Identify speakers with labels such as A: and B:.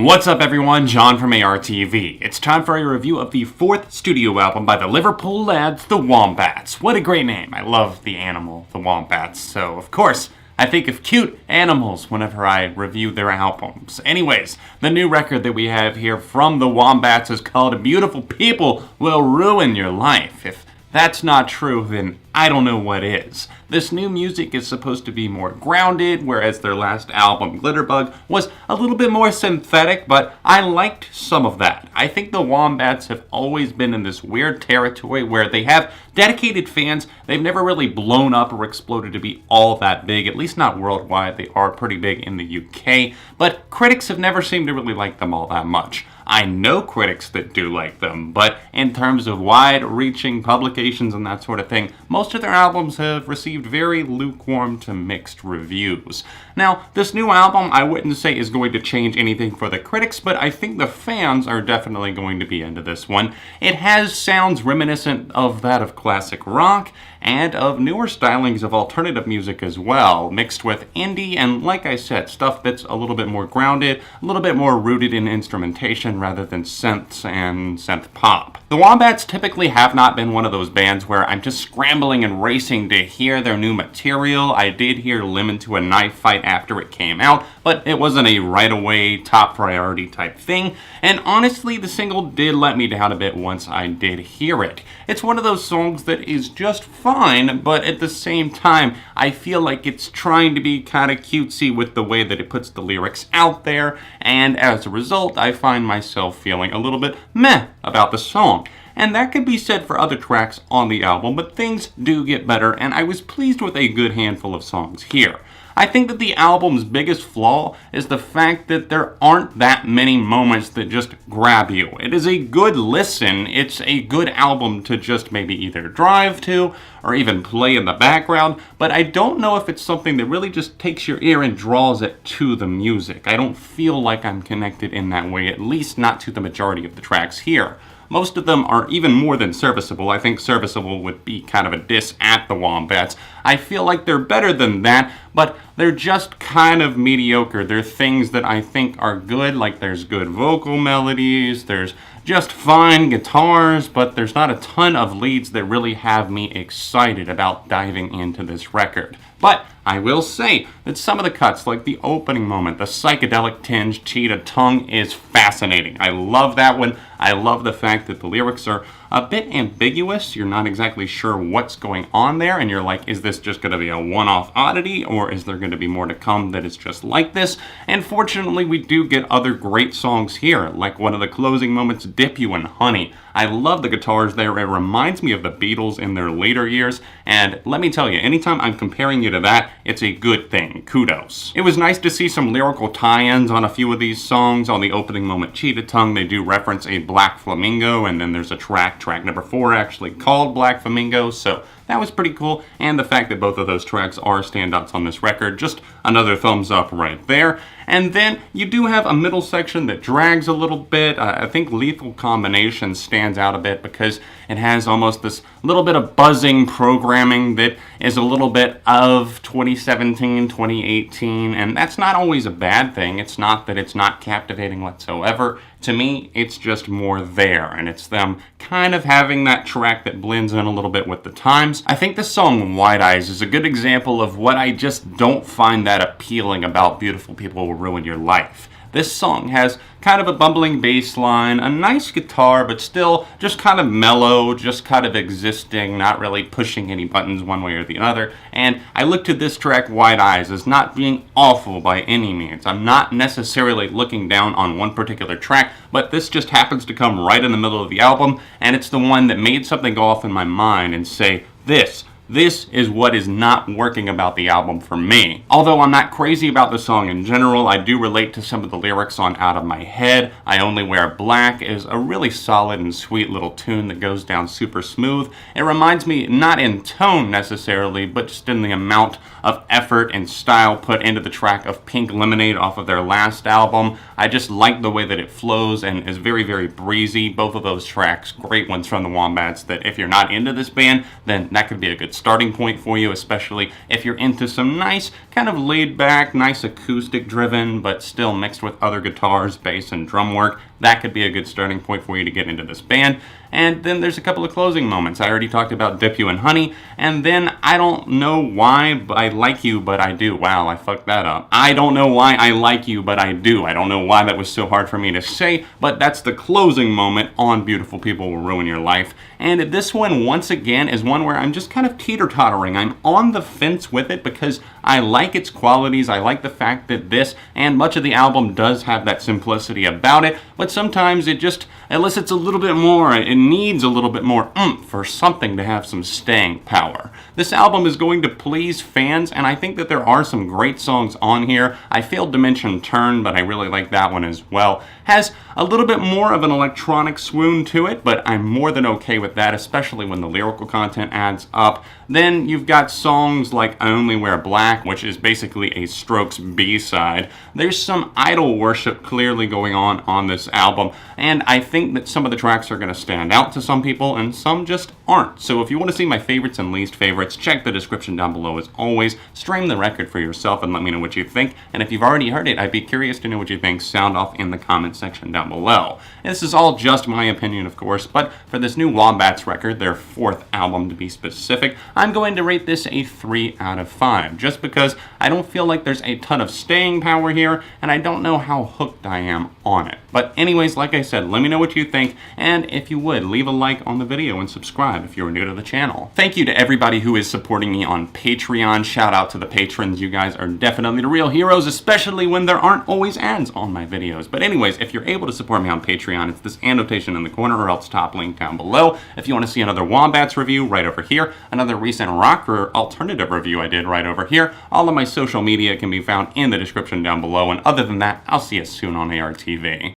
A: What's up everyone, John from ARTV. It's time for a review of the fourth studio album by the Liverpool lads, the Wombats. What a great name. I love the animal, the Wombats, so of course, I think of cute animals whenever I review their albums. Anyways, the new record that we have here from the Wombats is called Beautiful People Will Ruin Your Life. If that's not true, then I don't know what is. This new music is supposed to be more grounded, whereas their last album, Glitterbug, was a little bit more synthetic, but I liked some of that. I think the Wombats have always been in this weird territory where they have dedicated fans. They've never really blown up or exploded to be all that big, at least not worldwide. They are pretty big in the UK, but critics have never seemed to really like them all that much. I know critics that do like them, but in terms of wide-reaching publications and that sort of thing, most of their albums have received very lukewarm to mixed reviews. Now, this new album I wouldn't say is going to change anything for the critics, but I think the fans are definitely going to be into this one. It has sounds reminiscent of that of classic rock, and of newer stylings of alternative music as well, mixed with indie and, like I said, stuff that's a little bit more grounded, a little bit more rooted in instrumentation rather than synths and synth pop. The Wombats typically have not been one of those bands where I'm just scrambling and racing to hear their new material. I did hear Lemon to a Knife Fight after it came out, but it wasn't a right away top priority type thing, and honestly the single did let me down a bit once I did hear it. It's one of those songs that is just fine, but at the same time I feel like it's trying to be kind of cutesy with the way that it puts the lyrics out there, and as a result I find myself feeling a little bit meh about the song. And that could be said for other tracks on the album, but things do get better, and I was pleased with a good handful of songs here. I think that the album's biggest flaw is the fact that there aren't that many moments that just grab you. It is a good listen, it's a good album to just maybe either drive to or even play in the background, but I don't know if it's something that really just takes your ear and draws it to the music. I don't feel like I'm connected in that way, at least not to the majority of the tracks here. Most of them are even more than serviceable. I think serviceable would be kind of a diss at the Wombats. I feel like they're better than that, but they're just kind of mediocre. They're things that I think are good, like there's good vocal melodies, there's just fine guitars, but there's not a ton of leads that really have me excited about diving into this record. But I will say that some of the cuts, like the opening moment, the psychedelic tinge Cheetah tongue, is fascinating. I love that one. I love the fact that the lyrics are a bit ambiguous. You're not exactly sure what's going on there, and you're like, is this just going to be a one-off oddity, or is there going to be more to come that is just like this? And fortunately, we do get other great songs here, like one of the closing moments, Dip You in Honey. I love the guitars there. It reminds me of the Beatles in their later years, and let me tell you, anytime I'm comparing you to that, it's a good thing. Kudos. It was nice to see some lyrical tie-ins on a few of these songs. On the opening moment, Cheetah Tongue, they do reference a Black Flamingo, and then there's a track number 4, actually called Black Flamingo, so that was pretty cool, and the fact that both of those tracks are standouts on this record, just another thumbs up right there. And then you do have a middle section that drags a little bit. I think Lethal Combination stands out a bit because it has almost this little bit of buzzing programming that is a little bit of 2017, 2018, and that's not always a bad thing. It's not that it's not captivating whatsoever. To me, it's just more there, and it's them kind of having that track that blends in a little bit with the times. I think the song Wide Eyes is a good example of what I just don't find that appealing about Beautiful People Will Ruin Your Life. This song has kind of a bumbling bass line, a nice guitar, but still just kind of mellow, just kind of existing, not really pushing any buttons one way or the other. And I look to this track, Wide Eyes, as not being awful by any means. I'm not necessarily looking down on one particular track, but this just happens to come right in the middle of the album, and it's the one that made something go off in my mind and say, This is what is not working about the album for me. Although I'm not crazy about the song in general, I do relate to some of the lyrics on Out of My Head. I Only Wear Black is a really solid and sweet little tune that goes down super smooth. It reminds me, not in tone necessarily, but just in the amount of effort and style put into the track of Pink Lemonade off of their last album. I just like the way that it flows and is very, very breezy. Both of those tracks, great ones from the Wombats, that if you're not into this band, then that could be a good starting point for you, especially if you're into some nice, kind of laid back, nice acoustic driven, but still mixed with other guitars, bass, and drum work. That could be a good starting point for you to get into this band. And then there's a couple of closing moments. I already talked about Dip You in Honey, and then I don't know why I like you, but I do. Wow, I fucked that up. I don't know why I like you, but I do. I don't know why that was so hard for me to say, but that's the closing moment on Beautiful People Will Ruin Your Life. And this one, once again, is one where I'm just kind of teeter-tottering. I'm on the fence with it because I like its qualities. I like the fact that this and much of the album does have that simplicity about it, but sometimes it just elicits a little bit more. It needs a little bit more oomph for something to have some staying power. This album is going to please fans, and I think that there are some great songs on here. I failed to mention Turn, but I really like that one as well. Has a little bit more of an electronic swoon to it, but I'm more than okay with that, especially when the lyrical content adds up. Then you've got songs like I Only Wear Black, which is basically a Strokes B-side. There's some idol worship clearly going on this album, and I think that some of the tracks are going to stand out to some people, and some just aren't. So if you want to see my favorites and least favorites, check the description down below as always. Stream the record for yourself and let me know what you think. And if you've already heard it, I'd be curious to know what you think. Sound off in the comment section down below. And this is all just my opinion, of course, but for this new Wombats record, their 4th album to be specific, I'm going to rate this a 3 out of 5, just because I don't feel like there's a ton of staying power here, and I don't know how hooked I am on it. But anyways, like I said, let me know what you think, and if you would, leave a like on the video and subscribe if you're new to the channel. Thank you to everybody who is supporting me on Patreon. Shout out to the patrons. You guys are definitely the real heroes, especially when there aren't always ads on my videos. But anyways, if you're able to support me on Patreon, it's this annotation in the corner or else top link down below. If you want to see another Wombats review, right over here. Another recent rock or alternative review I did, right over here. All of my social media can be found in the description down below. And other than that, I'll see you soon on ARTV.